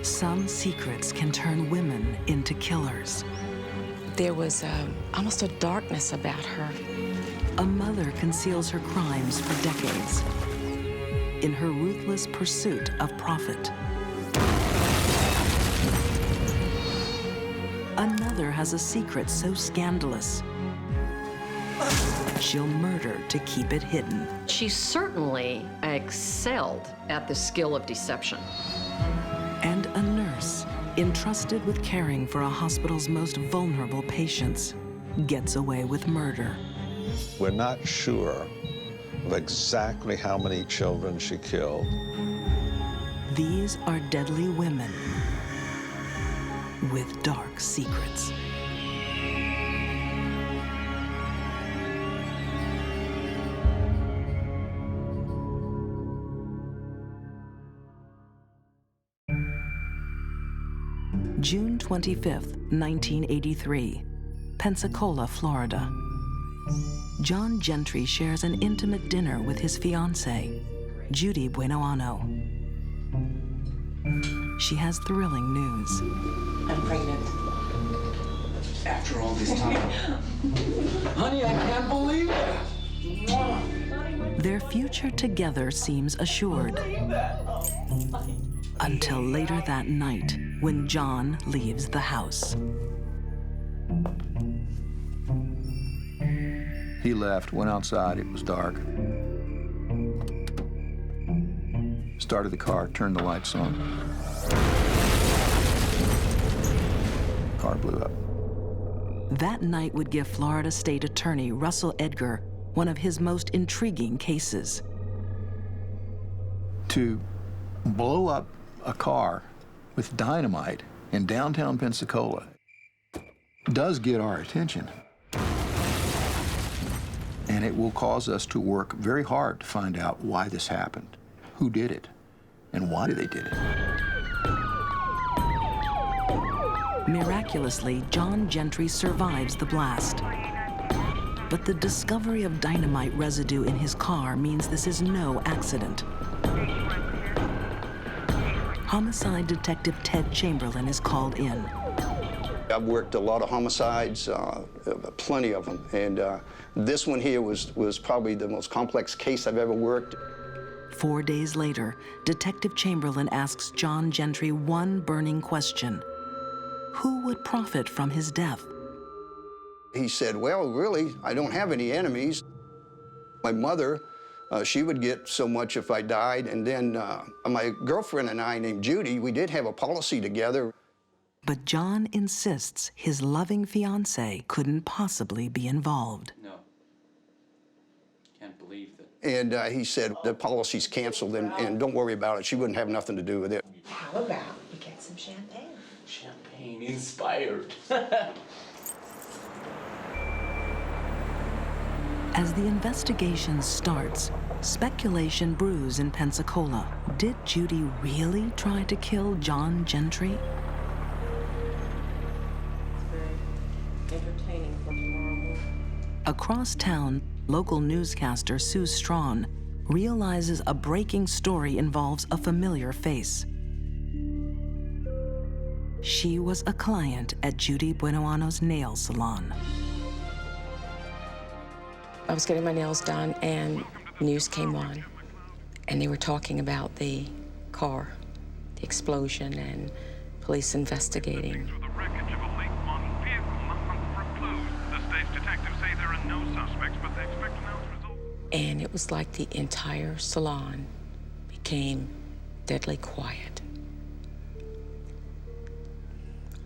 Some secrets can turn women into killers. There was almost a darkness about her. A mother conceals her crimes for decades in her ruthless pursuit of profit. Another has a secret so scandalous, she'll murder to keep it hidden. She certainly excelled at the skill of deception. And a nurse, entrusted with caring for a hospital's most vulnerable patients, gets away with murder. We're not sure of exactly how many children she killed. These are deadly women with dark secrets. June 25th, 1983, Pensacola, Florida. John Gentry shares an intimate dinner with his fiancée, Judy Buenoano. She has thrilling news. I'm pregnant. After all this time. Honey, I can't believe it. Their future together seems assured. Until later that night, when John leaves the house. He left, went outside, it was dark. Started the car, turned the lights on. Car blew up. That night would give Florida State Attorney Russell Edgar one of his most intriguing cases. To blow up a car with dynamite in downtown Pensacola does get our attention. And it will cause us to work very hard to find out why this happened, who did it, and why they did it. Miraculously, John Gentry survives the blast. But the discovery of dynamite residue in his car means this is no accident. Homicide Detective Ted Chamberlain is called in. I've worked a lot of homicides, plenty of them, and this one here was probably the most complex case I've ever worked. 4 days later, Detective Chamberlain asks John Gentry one burning question. Who would profit from his death? He said, well, really, I don't have any enemies. My mother, she would get so much if I died, and then my girlfriend and I, named Judy, we did have a policy together. But John insists his loving fiancée couldn't possibly be involved. No. Can't believe that. And he said, the policy's canceled, and don't worry about it. She wouldn't have nothing to do with it. How about we get some champagne? Champagne inspired. As the investigation starts, speculation brews in Pensacola. Did Judy really try to kill John Gentry? Entertaining for tomorrow morning. Across town, local newscaster Sue Strawn realizes a breaking story involves a familiar face. She was a client at Judy Buenoano's nail salon. I was getting my nails done, and news came on, and they were talking about the car, the explosion, and police investigating. The wreckage of a late model vehicle not hunt for a clue. The state's detectives say there are no suspects, but they expect to know the result. And it was like the entire salon became deadly quiet.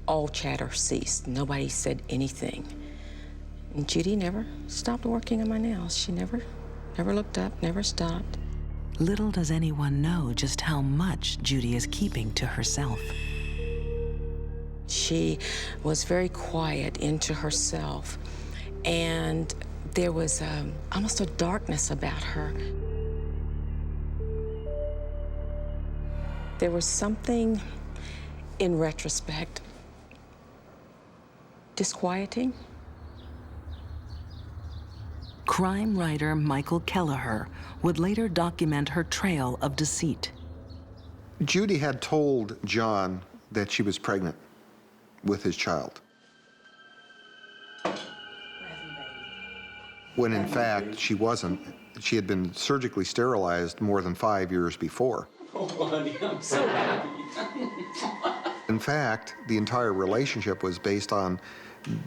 All chatter ceased. Nobody said anything. And Judy never stopped working on my nails. She never looked up, never stopped. Little does anyone know just how much Judy is keeping to herself. She was very quiet into herself, and there was almost a darkness about her. There was something, in retrospect, disquieting. Crime writer Michael Kelleher would later document her trail of deceit. Judy had told John that she was pregnant with his child, when in fact she wasn't. She had been surgically sterilized more than 5 years before. Oh, honey, I'm so happy. In fact, the entire relationship was based on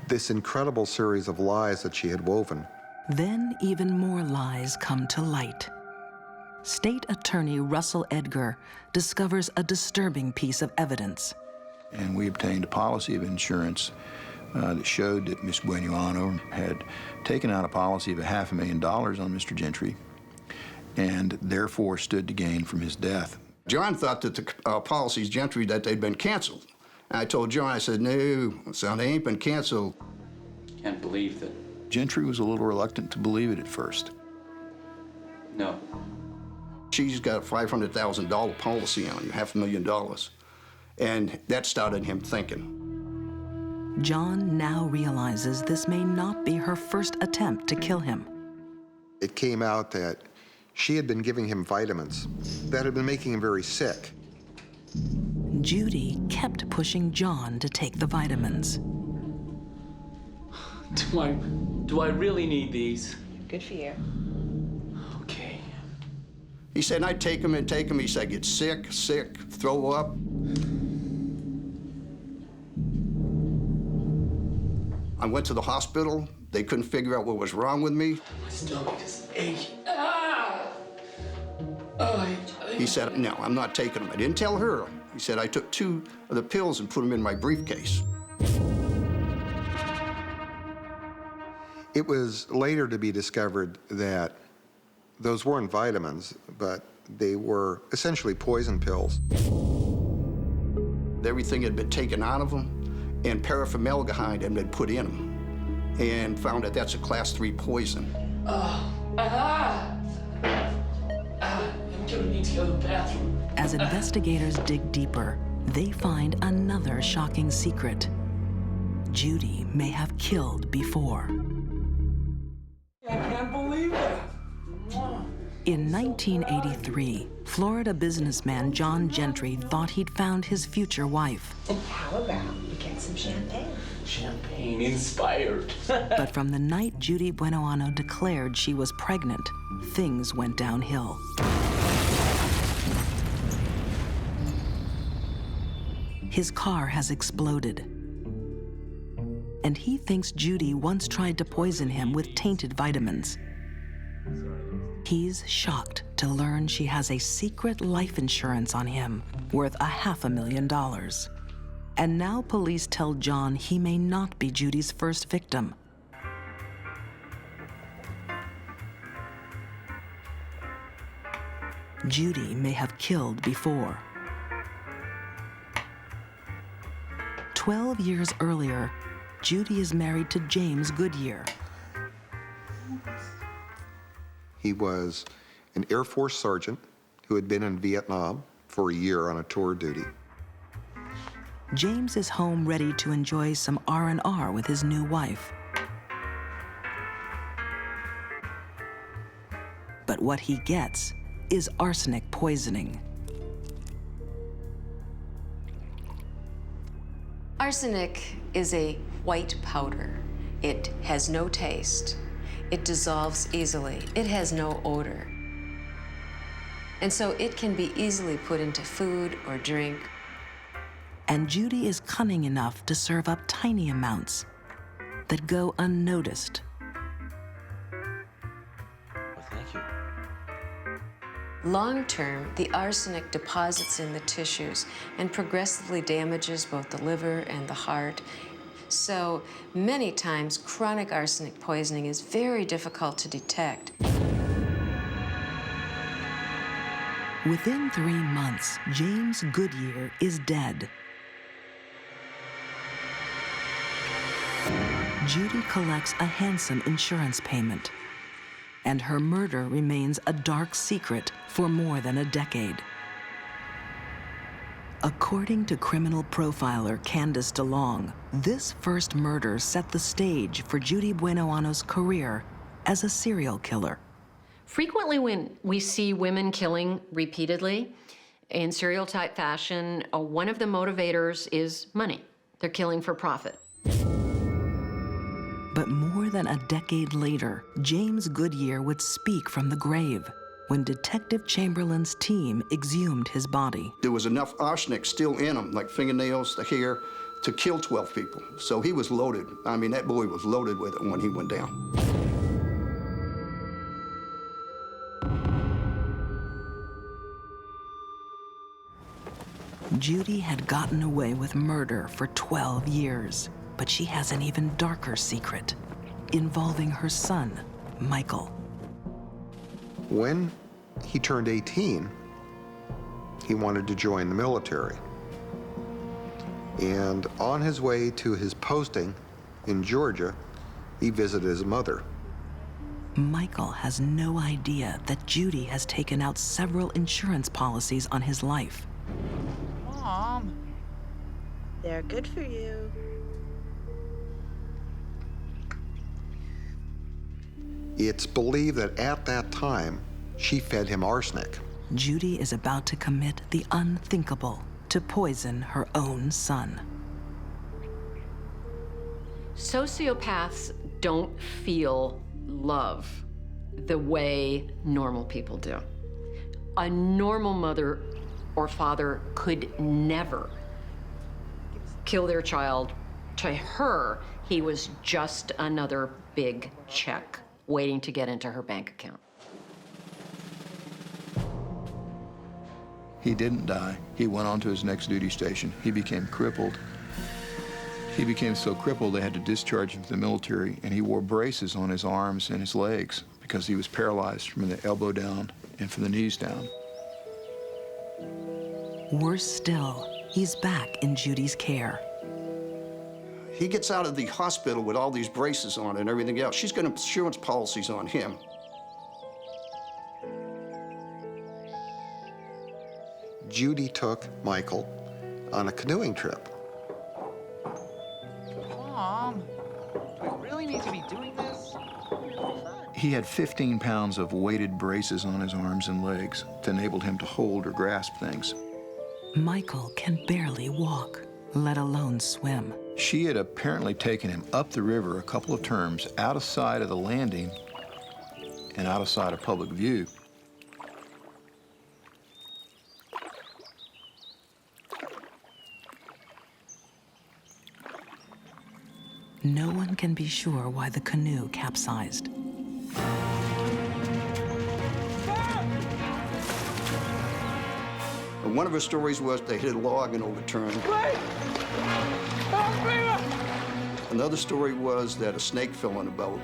this incredible series of lies that she had woven. Then even more lies come to light. State Attorney Russell Edgar discovers a disturbing piece of evidence. And we obtained a policy of insurance that showed that Ms. Buenoano had taken out a policy of $500,000 on Mr. Gentry and therefore stood to gain from his death. John thought that the policies Gentry, that they'd been canceled. And I told John, I said, no, son, they ain't been canceled. Can't believe that. Gentry was a little reluctant to believe it at first. No. She's got a $500,000 policy on you, $500,000. And that started him thinking. John now realizes this may not be her first attempt to kill him. It came out that she had been giving him vitamins that had been making him very sick. Judy kept pushing John to take the vitamins. Do I really need these? Good for you. Okay. He said, I'd take him and take him. He said, I get sick, throw up. I went to the hospital. They couldn't figure out what was wrong with me. My stomach is aching. Ah! Oh, He said, no, I'm not taking them. I didn't tell her. He said, I took 2 of the pills and put them in my briefcase. It was later to be discovered that those weren't vitamins, but they were essentially poison pills. Everything had been taken out of them, and paraformaldehyde had been put in them, and found that that's a class 3 poison. I'm gonna need to go to the bathroom. As investigators dig deeper, they find another shocking secret. Judy may have killed before. I can't believe it. In 1983, Florida businessman John Gentry thought he'd found his future wife. How about we get some champagne? Champagne inspired. But from the night Judy Buenoano declared she was pregnant, things went downhill. His car has exploded, and he thinks Judy once tried to poison him with tainted vitamins. He's shocked to learn she has a secret life insurance on him worth $500,000. And now police tell John he may not be Judy's first victim. Judy may have killed before. 12 years earlier, Judy is married to James Goodyear. He was an Air Force sergeant who had been in Vietnam for a year on a tour duty. James is home ready to enjoy some R&R with his new wife. But what he gets is arsenic poisoning. Arsenic is a white powder. It has no taste. It dissolves easily. It has no odor. And so it can be easily put into food or drink. And Judy is cunning enough to serve up tiny amounts that go unnoticed. Well, thank you. Long term, the arsenic deposits in the tissues and progressively damages both the liver and the heart. So many times, chronic arsenic poisoning is very difficult to detect. Within 3 months, James Goodyear is dead. Judy collects a handsome insurance payment, and her murder remains a dark secret for more than a decade. According to criminal profiler Candace DeLong, this first murder set the stage for Judy Buenoano's career as a serial killer. Frequently when we see women killing repeatedly, In serial type fashion, one of the motivators is money. They're killing for profit. But more than a decade later, James Goodyear would speak from the grave when Detective Chamberlain's team exhumed his body. There was enough arsenic still in him, like fingernails, the hair, to kill 12 people. So he was loaded. I mean, that boy was loaded with it when he went down. Judy had gotten away with murder for 12 years, but she has an even darker secret involving her son, Michael. When he turned 18, he wanted to join the military. And on his way to his posting in Georgia, he visited his mother. Michael has no idea that Judy has taken out several insurance policies on his life. Mom, they're good for you. It's believed that at that time, she fed him arsenic. Judy is about to commit the unthinkable, to poison her own son. Sociopaths don't feel love the way normal people do. A normal mother or father could never kill their child. To her, he was just another big check waiting to get into her bank account. He didn't die. He went on to his next duty station. He became crippled. He became so crippled they had to discharge him from the military, and he wore braces on his arms and his legs because he was paralyzed from the elbow down and from the knees down. Worse still, he's back in Judy's care. He gets out of the hospital with all these braces on and everything else. She's got insurance policies on him. Judy took Michael on a canoeing trip. Mom, do we really need to be doing this? He had 15 pounds of weighted braces on his arms and legs that enabled him to hold or grasp things. Michael can barely walk, let alone swim. She had apparently taken him up the river a couple of terms, out of sight of the landing and out of sight of public view. No one can be sure why the canoe capsized. One of her stories was they hit a log and overturned. Another story was that a snake fell in the boat.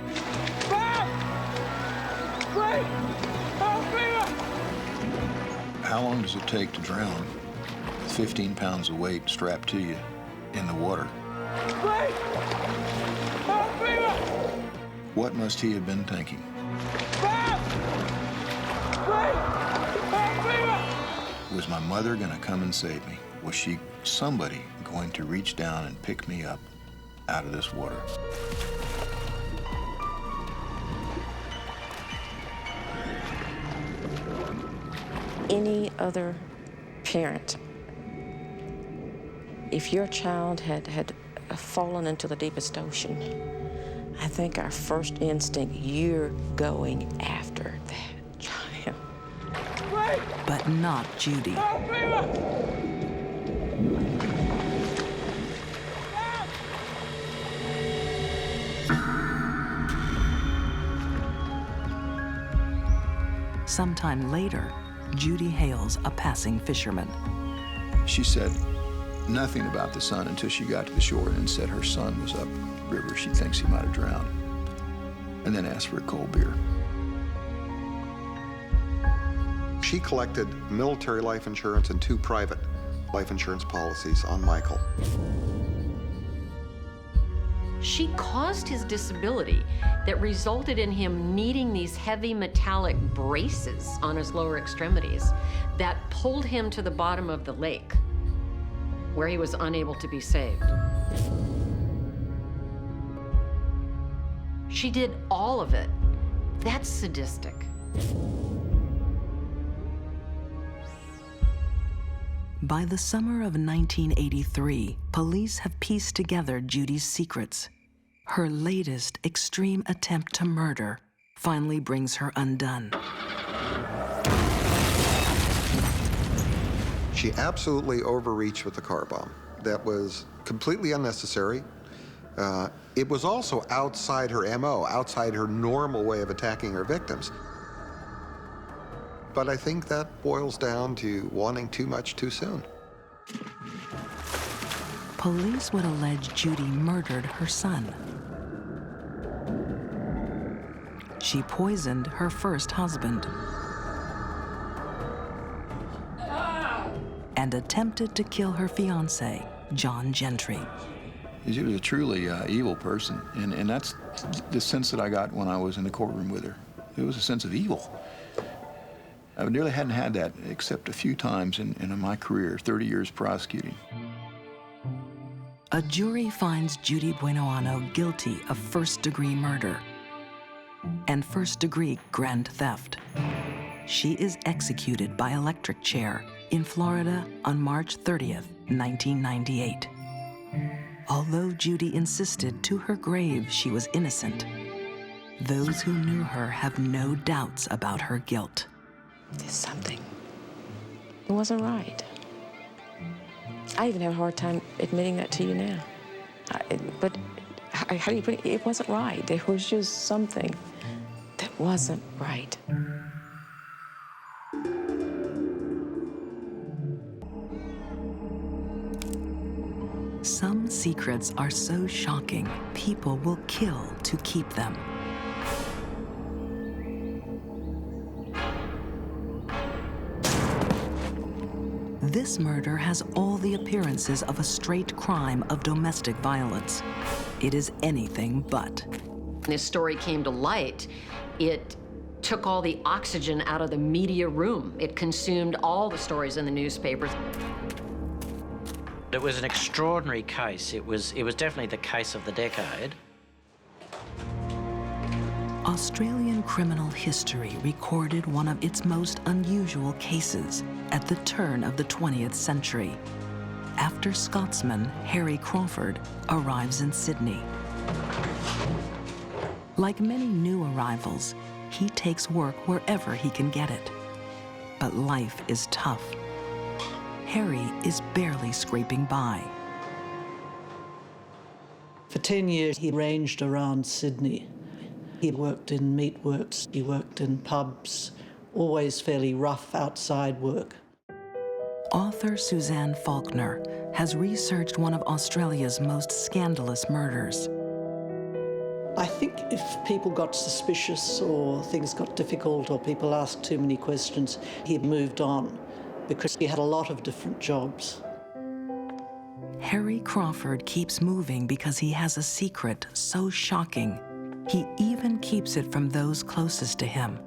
How long does it take to drown with 15 pounds of weight strapped to you in the water? What must he have been thinking? Was my mother going to come and save me? Was somebody going to reach down and pick me up out of this water? Any other parent, if your child had fallen into the deepest ocean, I think our first instinct, you're going after that child. But not Judy. Sometime later, Judy hails a passing fisherman. She said nothing about the son until she got to the shore and said her son was up the river. She thinks he might have drowned. And then asked for a cold beer. She collected military life insurance and 2 private life insurance policies on Michael. She caused his disability that resulted in him needing these heavy metallic braces on his lower extremities that pulled him to the bottom of the lake, where he was unable to be saved. She did all of it. That's sadistic. By the summer of 1983, police have pieced together Judy's secrets. Her latest extreme attempt to murder finally brings her undone. She absolutely overreached with the car bomb. That was completely unnecessary. It was also outside her MO, outside her normal way of attacking her victims. But I think that boils down to wanting too much too soon. Police would allege Judy murdered her son. She poisoned her first husband and attempted to kill her fiancé, John Gentry. She was a truly evil person, and that's the sense that I got when I was in the courtroom with her. It was a sense of evil. I nearly hadn't had that except a few times in my career, 30 years prosecuting. A jury finds Judy Buenoano guilty of first-degree murder and first-degree grand theft. She is executed by electric chair in Florida on March 30th, 1998. Although Judy insisted to her grave she was innocent, those who knew her have no doubts about her guilt. There's something. It wasn't right. I even have a hard time admitting that to you now. But how do you put it? It wasn't right. There was just something that wasn't right. Some secrets are so shocking, people will kill to keep them. This murder has all the appearances of a straight crime of domestic violence. It is anything but. This story came to light. It took all the oxygen out of the media room. It consumed all the stories in the newspapers. It was an extraordinary case. It was definitely the case of the decade. Australian criminal history recorded one of its most unusual cases at the turn of the 20th century, after Scotsman Harry Crawford arrives in Sydney. Like many new arrivals, he takes work wherever he can get it. But life is tough. Harry is barely scraping by. For 10 years, he ranged around Sydney. He worked in meatworks, he worked in pubs, always fairly rough outside work. Author Suzanne Faulkner has researched one of Australia's most scandalous murders. I think if people got suspicious or things got difficult or people asked too many questions, he moved on because he had a lot of different jobs. Harry Crawford keeps moving because he has a secret so shocking, he even keeps it from those closest to him,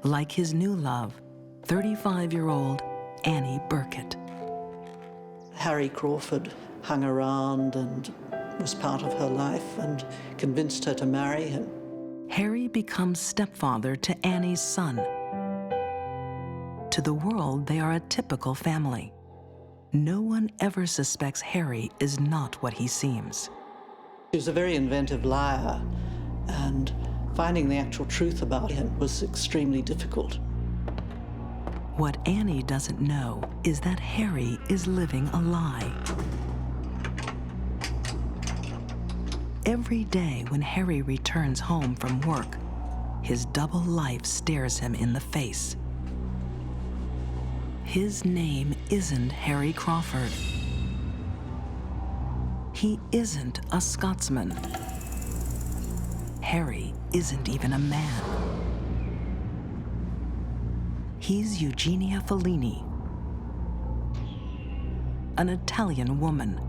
like his new love, 35-year-old Annie Burkett. Harry Crawford hung around and was part of her life and convinced her to marry him. Harry becomes stepfather to Annie's son. To the world, they are a typical family. No one ever suspects Harry is not what he seems. He was a very inventive liar, and finding the actual truth about him was extremely difficult. What Annie doesn't know is that Harry is living a lie. Every day when Harry returns home from work, his double life stares him in the face. His name isn't Harry Crawford. He isn't a Scotsman. Harry isn't even a man. He's Eugenia Fellini, an Italian woman.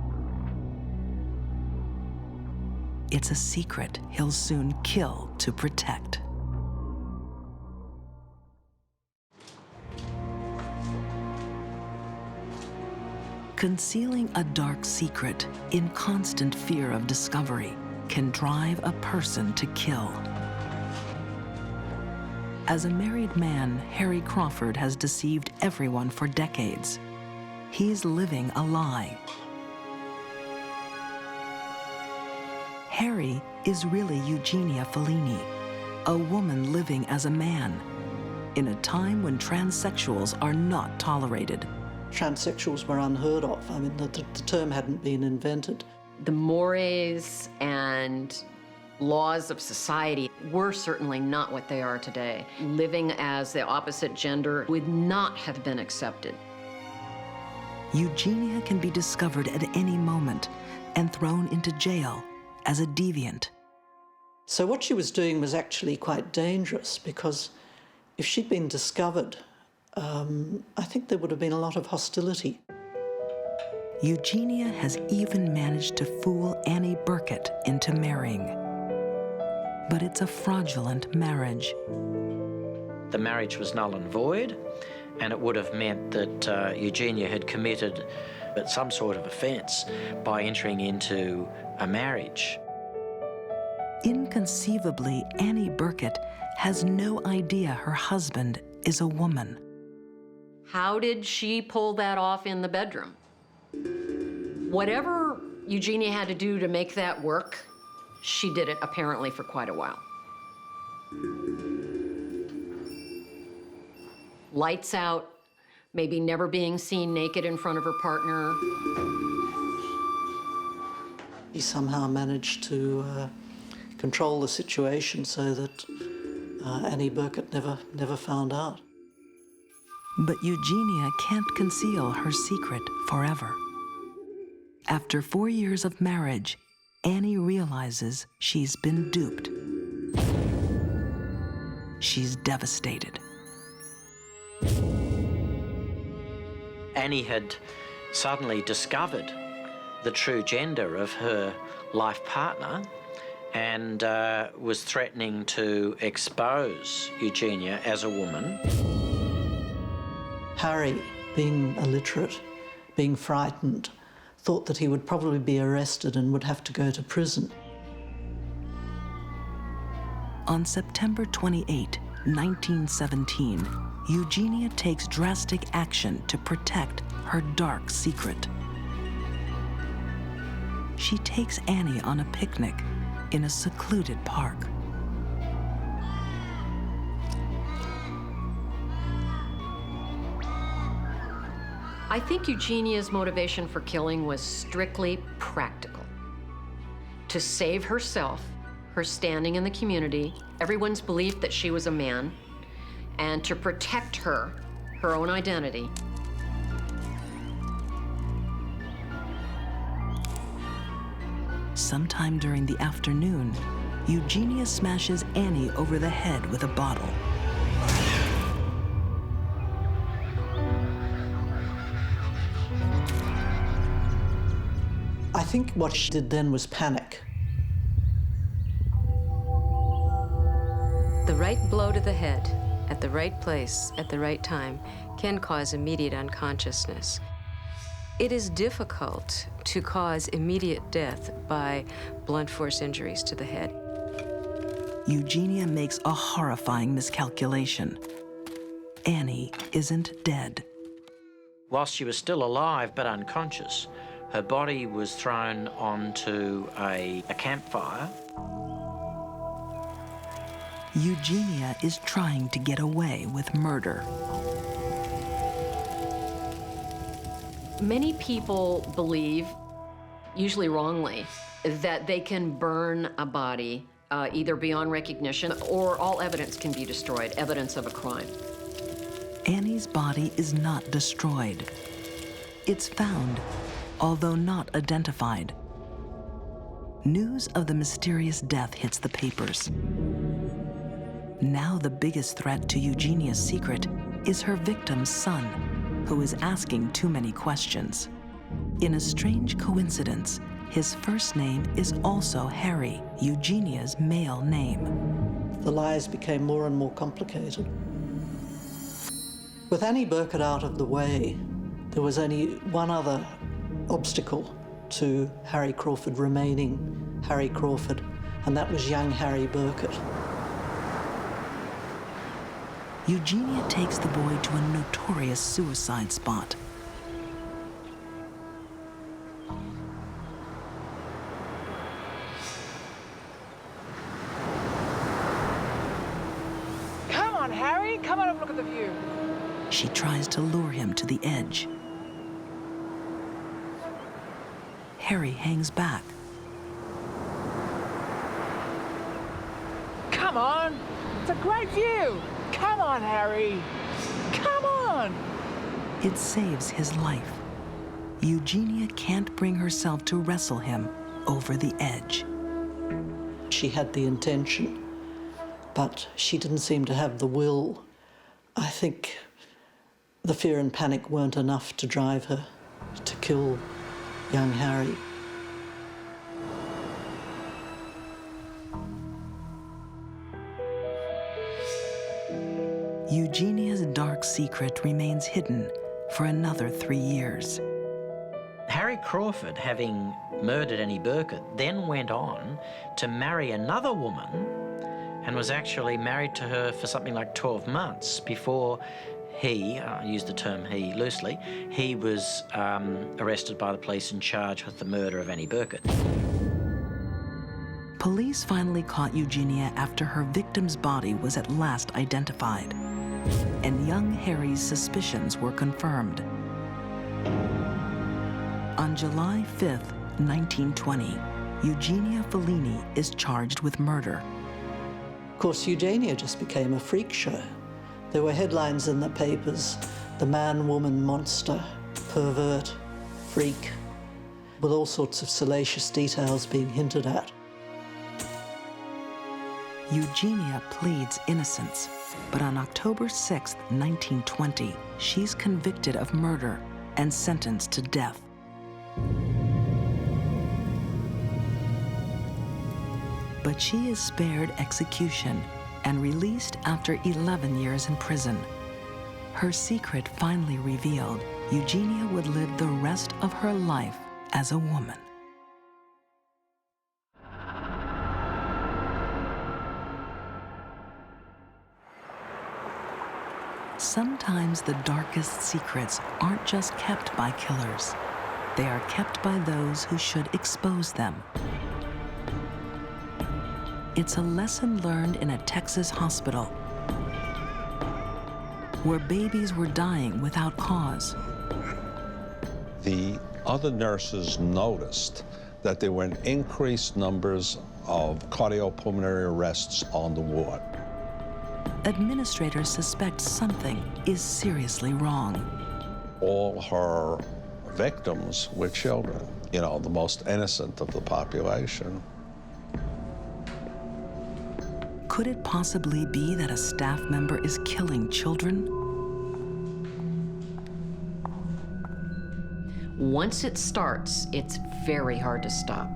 It's a secret he'll soon kill to protect. Concealing a dark secret in constant fear of discovery can drive a person to kill. As a married man, Harry Crawford has deceived everyone for decades. he's living a lie. Harry is really Eugenia Fellini, a woman living as a man, in a time when transsexuals are not tolerated. Transsexuals were unheard of. I mean, the term hadn't been invented. The mores and laws of society were certainly not what they are today. Living as the opposite gender would not have been accepted. Eugenia can be discovered at any moment and thrown into jail as a deviant. So what she was doing was actually quite dangerous, because if she'd been discovered, I think there would have been a lot of hostility. Eugenia has even managed to fool Annie Burkett into marrying. But it's a fraudulent marriage. The marriage was null and void, and it would have meant that Eugenia had committed some sort of offence by entering into a marriage. Inconceivably, Annie Burkett has no idea her husband is a woman. How did she pull that off in the bedroom? Whatever Eugenia had to do to make that work, she did it apparently for quite a while. Lights out, maybe never being seen naked in front of her partner. He somehow managed to control the situation so that Annie Burkett never found out. But Eugenia can't conceal her secret forever. After 4 years of marriage, Annie realizes she's been duped. She's devastated. Annie had suddenly discovered the true gender of her life partner and was threatening to expose Eugenia as a woman. Harry, being illiterate, being frightened, thought that he would probably be arrested and would have to go to prison. On September 28, 1917, Eugenia takes drastic action to protect her dark secret. She takes Annie on a picnic in a secluded park. I think Eugenia's motivation for killing was strictly practical. To save herself, her standing in the community, everyone's belief that she was a man, and to protect her own identity. Sometime during the afternoon, Eugenia smashes Annie over the head with a bottle. I think what she did then was panic. The right blow to the head, at the right place, at the right time, can cause immediate unconsciousness. It is difficult to cause immediate death by blunt force injuries to the head. Eugenia makes a horrifying miscalculation. Annie isn't dead. Whilst she was still alive but unconscious, her body was thrown onto a campfire. Eugenia is trying to get away with murder. Many people believe, usually wrongly, that they can burn a body either beyond recognition or all evidence can be destroyed, evidence of a crime. Annie's body is not destroyed. It's found, although not identified. News of the mysterious death hits the papers. Now the biggest threat to Eugenia's secret is her victim's son, who is asking too many questions. In a strange coincidence, his first name is also Harry, Eugenia's male name. The lies became more and more complicated. With Annie Burkett out of the way, there was only one other obstacle to Harry Crawford remaining Harry Crawford, and that was young Harry Burkett. Eugenia takes the boy to a notorious suicide spot. on, Harry. Come on and look at the view. She tries to lure him to the edge. Harry hangs back. Come on. It's a great view. Come on, Harry. Come on. It saves his life. Eugenia can't bring herself to wrestle him over the edge. She had the intention, but she didn't seem to have the will. I think the fear and panic weren't enough to drive her to kill young Harry. Eugenia's dark secret remains hidden for another 3 years. Harry Crawford, having murdered Annie Burkett, then went on to marry another woman and was actually married to her for something like 12 months before he, I use the term he loosely, he was arrested by the police and charged with the murder of Annie Burkett. Police finally caught Eugenia after her victim's body was at last identified, and young Harry's suspicions were confirmed. On July 5th, 1920, Eugenia Fellini is charged with murder. Of course, Eugenia just became a freak show. There were headlines in the papers, the man-woman monster, pervert, freak, with all sorts of salacious details being hinted at. Eugenia pleads innocence, but on October 6th, 1920, she's convicted of murder and sentenced to death. But she is spared execution and released after 11 years in prison. Her secret finally revealed, Eugenia would live the rest of her life as a woman. Sometimes the darkest secrets aren't just kept by killers. They are kept by those who should expose them. It's a lesson learned in a Texas hospital where babies were dying without cause. The other nurses noticed that there were increased numbers of cardiopulmonary arrests on the ward. Administrators suspect something is seriously wrong. All her victims were children, the most innocent of the population. Could it possibly be that a staff member is killing children? Once it starts, it's very hard to stop.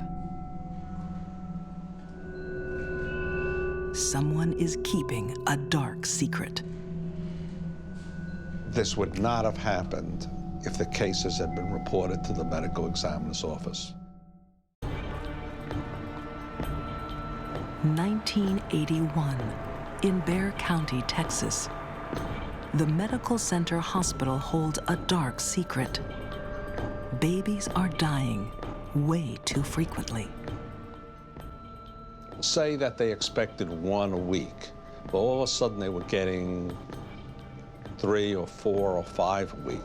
Someone is keeping a dark secret. This would not have happened if the cases had been reported to the medical examiner's office. 1981, in Bexar County, Texas. The medical center hospital holds a dark secret. Babies are dying way too frequently. Say that they expected 1 a week, but all of a sudden they were getting 3 or 4 or 5 a week.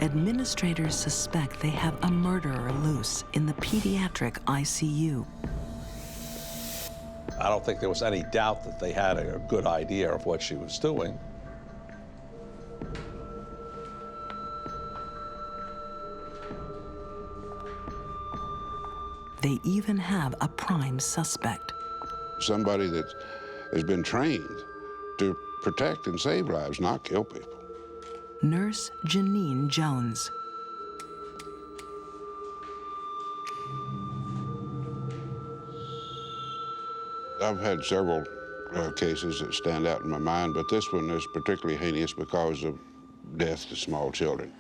Administrators suspect they have a murderer loose in the pediatric ICU. I don't think there was any doubt that they had a good idea of what she was doing. They even have a prime suspect. Somebody that has been trained to protect and save lives, not kill people. Nurse Janine Jones. I've had several cases that stand out in my mind, but this one is particularly heinous because of death to small children.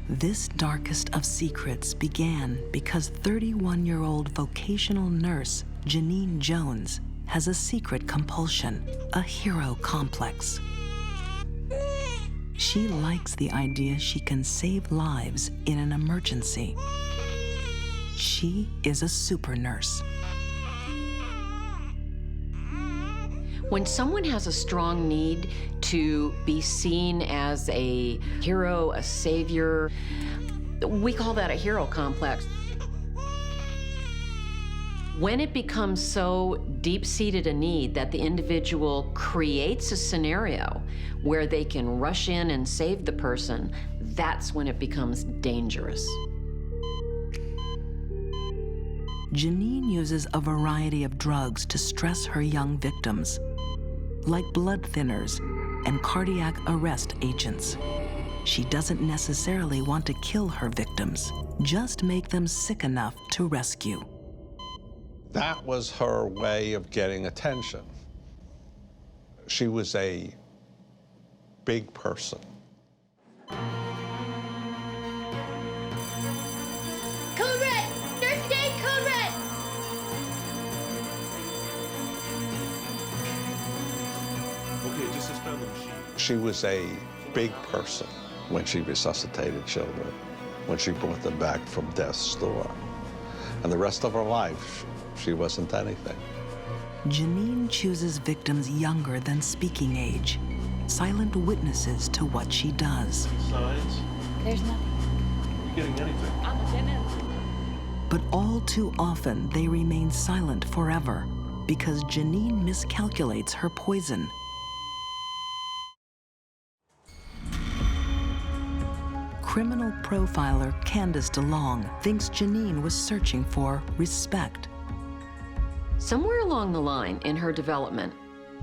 This darkest of secrets began because 31-year-old vocational nurse Janine Jones has a secret compulsion, a hero complex. She likes the idea she can save lives in an emergency. She is a super nurse. When someone has a strong need to be seen as a hero, a savior, we call that a hero complex. When it becomes so deep-seated a need that the individual creates a scenario where they can rush in and save the person, that's when it becomes dangerous. Janine uses a variety of drugs to stress her young victims, like blood thinners and cardiac arrest agents. She doesn't necessarily want to kill her victims, just make them sick enough to rescue. That was her way of getting attention. She was a big person. Code red! Nurse Day, code red! Okay, just suspend the machine. She was a big person when she resuscitated children, when she brought them back from death's door. And the rest of her life, she wasn't anything. Janine chooses victims younger than speaking age, silent witnesses to what she does. Signs? There's nothing. Are you getting anything? I'm a dentist. But all too often, they remain silent forever because Janine miscalculates her poison. Criminal profiler Candace DeLong thinks Janine was searching for respect. Somewhere along the line in her development,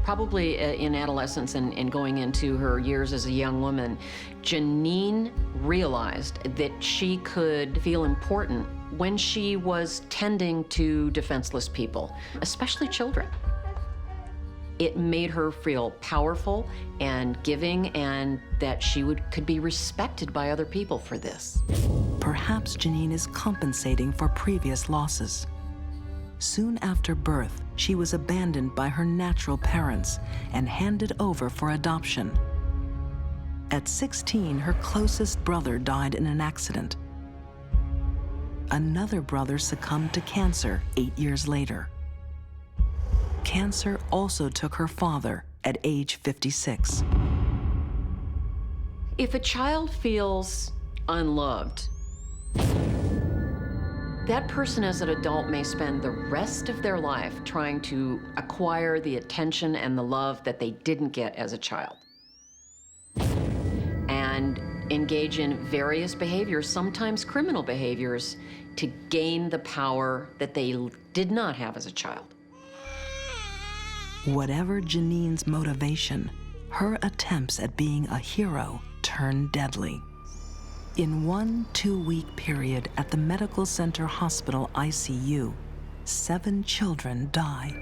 probably in adolescence and going into her years as a young woman, Janine realized that she could feel important when she was tending to defenseless people, especially children. It made her feel powerful and giving, and that she could be respected by other people for this. Perhaps Janine is compensating for previous losses. Soon after birth, she was abandoned by her natural parents and handed over for adoption. At 16, her closest brother died in an accident. Another brother succumbed to cancer 8 years later. Cancer also took her father at age 56. If a child feels unloved, that person as an adult may spend the rest of their life trying to acquire the attention and the love that they didn't get as a child, and engage in various behaviors, sometimes criminal behaviors, to gain the power that they did not have as a child. Whatever Janine's motivation, her attempts at being a hero turned deadly. In one 2-week period at the Medical Center Hospital ICU, 7 children die.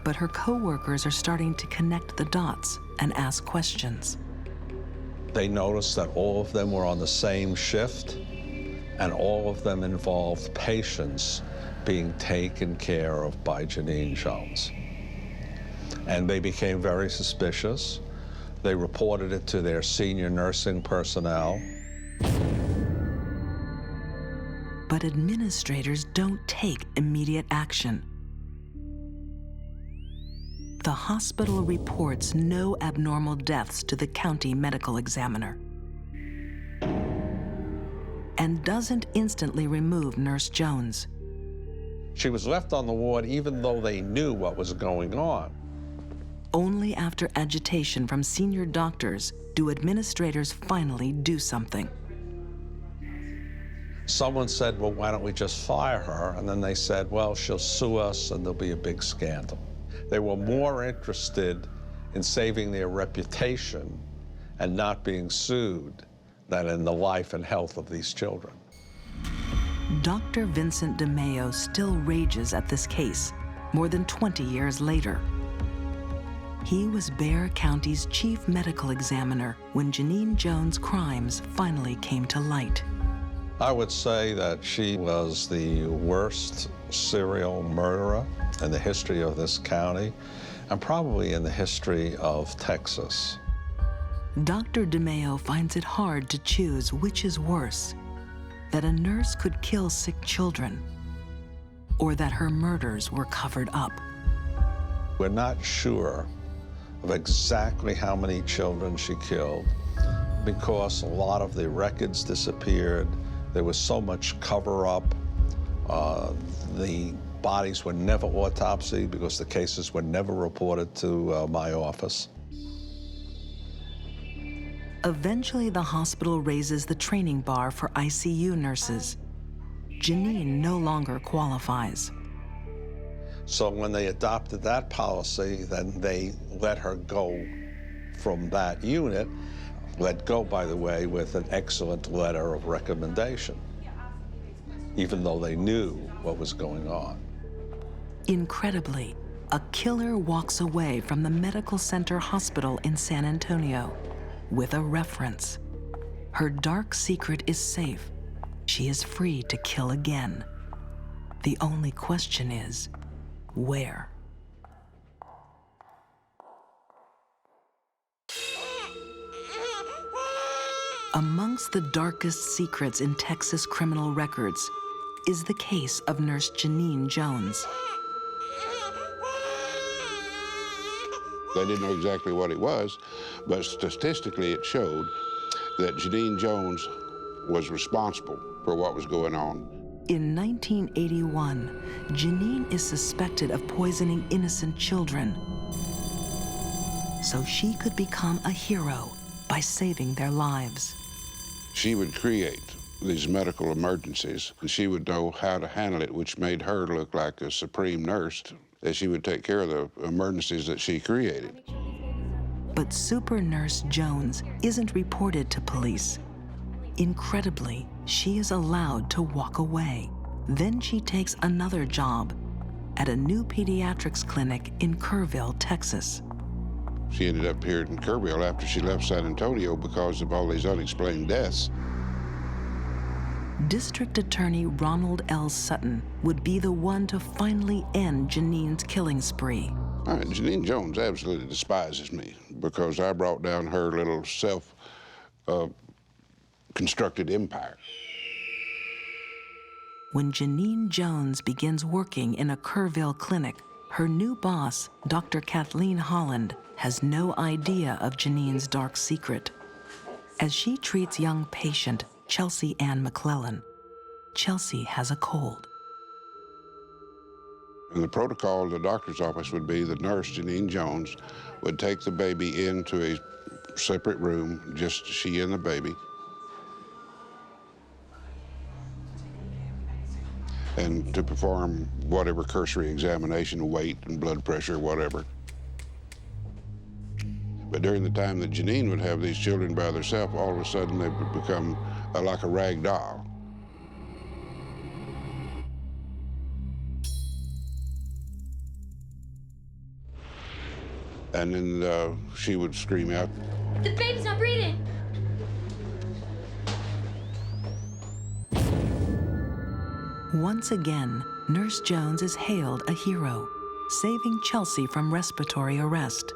But her co-workers are starting to connect the dots and ask questions. They noticed that all of them were on the same shift, and all of them involved patients being taken care of by Janine Jones. And they became very suspicious. They reported it to their senior nursing personnel. But administrators don't take immediate action. The hospital reports no abnormal deaths to the county medical examiner and doesn't instantly remove Nurse Jones. She was left on the ward even though they knew what was going on. Only after agitation from senior doctors do administrators finally do something. Someone said, well, why don't we just fire her? And then they said, well, she'll sue us and there'll be a big scandal. They were more interested in saving their reputation and not being sued than in the life and health of these children. Dr. Vincent DeMeo still rages at this case more than 20 years later. He was Bexar County's chief medical examiner when Janine Jones' crimes finally came to light. I would say that she was the worst serial murderer in the history of this county, and probably in the history of Texas. Dr. DeMeo finds it hard to choose which is worse, that a nurse could kill sick children, or that her murders were covered up. We're not sure of exactly how many children she killed because a lot of the records disappeared. There was so much cover-up. The bodies were never autopsied because the cases were never reported to my office. Eventually, the hospital raises the training bar for ICU nurses. Janine no longer qualifies. So when they adopted that policy, then they let her go from that unit, let go, by the way, with an excellent letter of recommendation, even though they knew what was going on. Incredibly, a killer walks away from the medical center hospital in San Antonio with a reference. Her dark secret is safe. She is free to kill again. The only question is, where? Amongst the darkest secrets in Texas criminal records is the case of Nurse Janine Jones. They didn't know exactly what it was, but statistically it showed that Janine Jones was responsible for what was going on. In 1981, Janine is suspected of poisoning innocent children, so she could become a hero by saving their lives. She would create these medical emergencies, and she would know how to handle it, which made her look like a supreme nurse, that she would take care of the emergencies that she created. But Super Nurse Jones isn't reported to police. Incredibly, she is allowed to walk away. Then she takes another job at a new pediatrics clinic in Kerrville, Texas. She ended up here in Kerrville after she left San Antonio because of all these unexplained deaths. District Attorney Ronald L. Sutton would be the one to finally end Janine's killing spree. Janine Jones absolutely despises me because I brought down her little self-constructed empire. When Janine Jones begins working in a Kerrville clinic, her new boss, Dr. Kathleen Holland, has no idea of Janine's dark secret. As she treats young patient Chelsea Ann McClellan, Chelsea has a cold. And the protocol of the doctor's office would be the nurse, Janine Jones, would take the baby into a separate room, just she and the baby, and to perform whatever cursory examination, weight and blood pressure, whatever. But during the time that Janine would have these children by herself, all of a sudden they would become like a rag doll. And then she would scream out, "The baby's not breathing!" Once again, Nurse Jones is hailed a hero, saving Chelsea from respiratory arrest.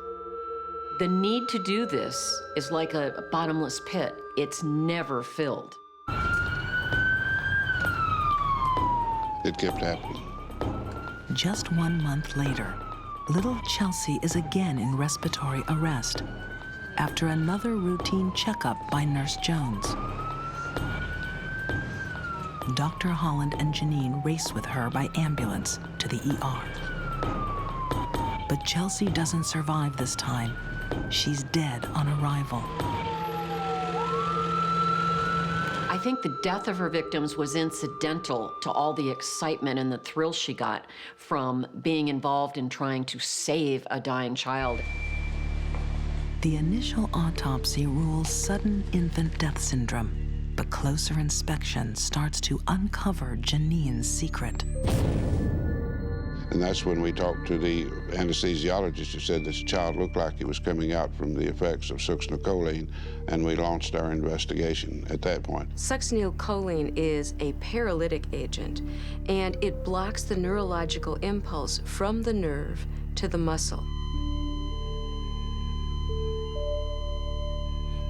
The need to do this is like a bottomless pit. It's never filled. It kept happening. Just 1 month later, little Chelsea is again in respiratory arrest after another routine checkup by Nurse Jones. Dr. Holland and Janine race with her by ambulance to the ER. But Chelsea doesn't survive this time. She's dead on arrival. I think the death of her victims was incidental to all the excitement and the thrill she got from being involved in trying to save a dying child. The initial autopsy rules sudden infant death syndrome, but closer inspection starts to uncover Janine's secret. And that's when we talked to the anesthesiologist who said this child looked like it was coming out from the effects of succinylcholine, and we launched our investigation at that point. Succinylcholine is a paralytic agent, and it blocks the neurological impulse from the nerve to the muscle.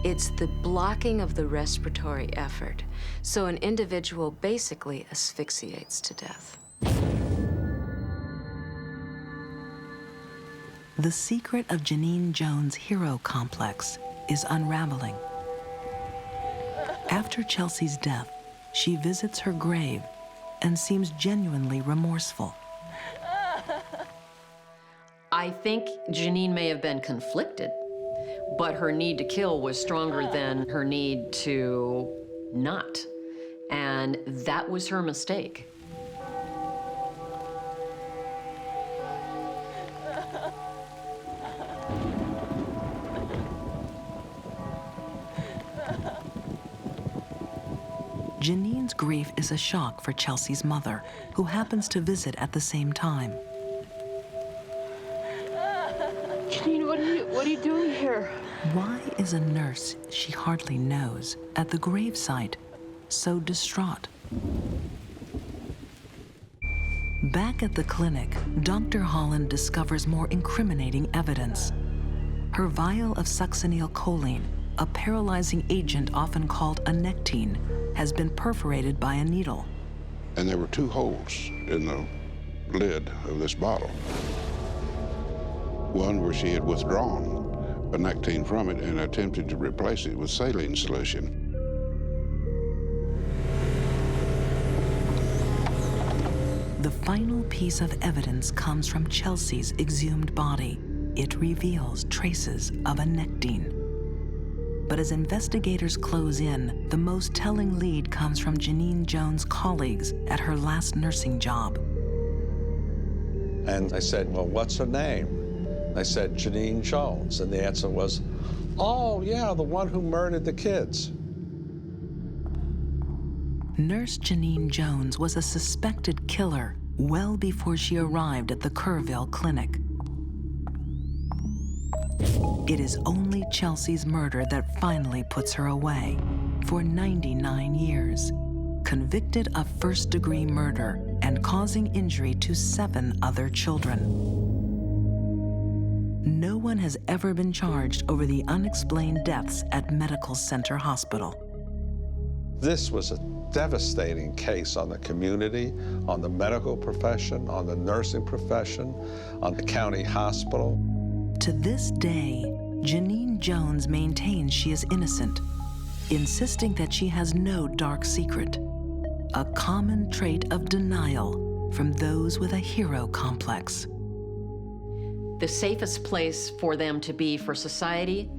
It's the blocking of the respiratory effort, so an individual basically asphyxiates to death. The secret of Janine Jones' hero complex is unraveling. After Chelsea's death, she visits her grave and seems genuinely remorseful. I think Janine may have been conflicted, but her need to kill was stronger than her need to not. And that was her mistake. Janine's grief is a shock for Chelsea's mother, who happens to visit at the same time. Janine, what are you doing here? Why is a nurse she hardly knows at the gravesite so distraught? Back at the clinic, Dr. Holland discovers more incriminating evidence. Her vial of succinylcholine, a paralyzing agent often called a nectine, has been perforated by a needle. And there were 2 holes in the lid of this bottle. One where she had withdrawn a nectine from it and attempted to replace it with saline solution. The final piece of evidence comes from Chelsea's exhumed body. It reveals traces of a nectine. But as investigators close in, the most telling lead comes from Janine Jones' colleagues at her last nursing job. And I said, well, what's her name? I said, Janine Jones. And the answer was, oh, yeah, the one who murdered the kids. Nurse Janine Jones was a suspected killer well before she arrived at the Kerrville clinic. It is only Chelsea's murder that finally puts her away for 99 years, convicted of first-degree murder and causing injury to 7 other children. No one has ever been charged over the unexplained deaths at Medical Center Hospital. This was a devastating case on the community, on the medical profession, on the nursing profession, on the county hospital. To this day, Janine Jones maintains she is innocent, insisting that she has no dark secret, a common trait of denial from those with a hero complex. The safest place for them to be for society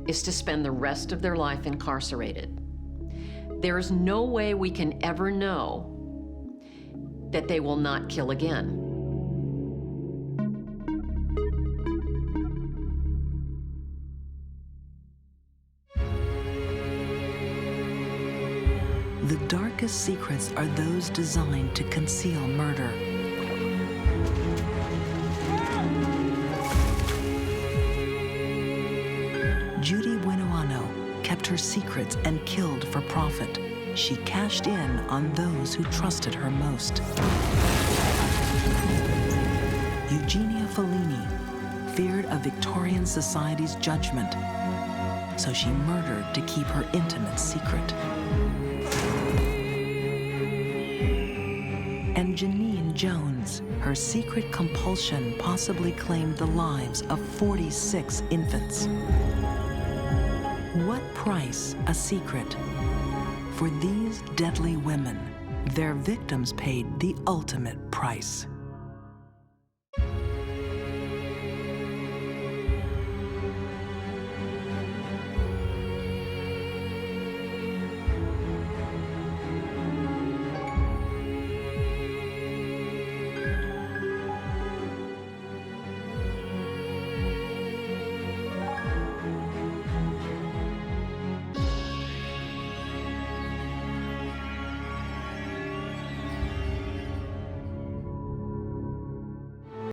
is to spend the rest of their life incarcerated. There is no way we can ever know that they will not kill again. The darkest secrets are those designed to conceal murder. Judy Buenoano kept her secrets and killed for profit. She cashed in on those who trusted her most. Eugenia feared a Victorian society's judgment, so she murdered to keep her intimate secret. And Janine Jones, her secret compulsion possibly claimed the lives of 46 infants. What price a secret? For these deadly women, their victims paid the ultimate price.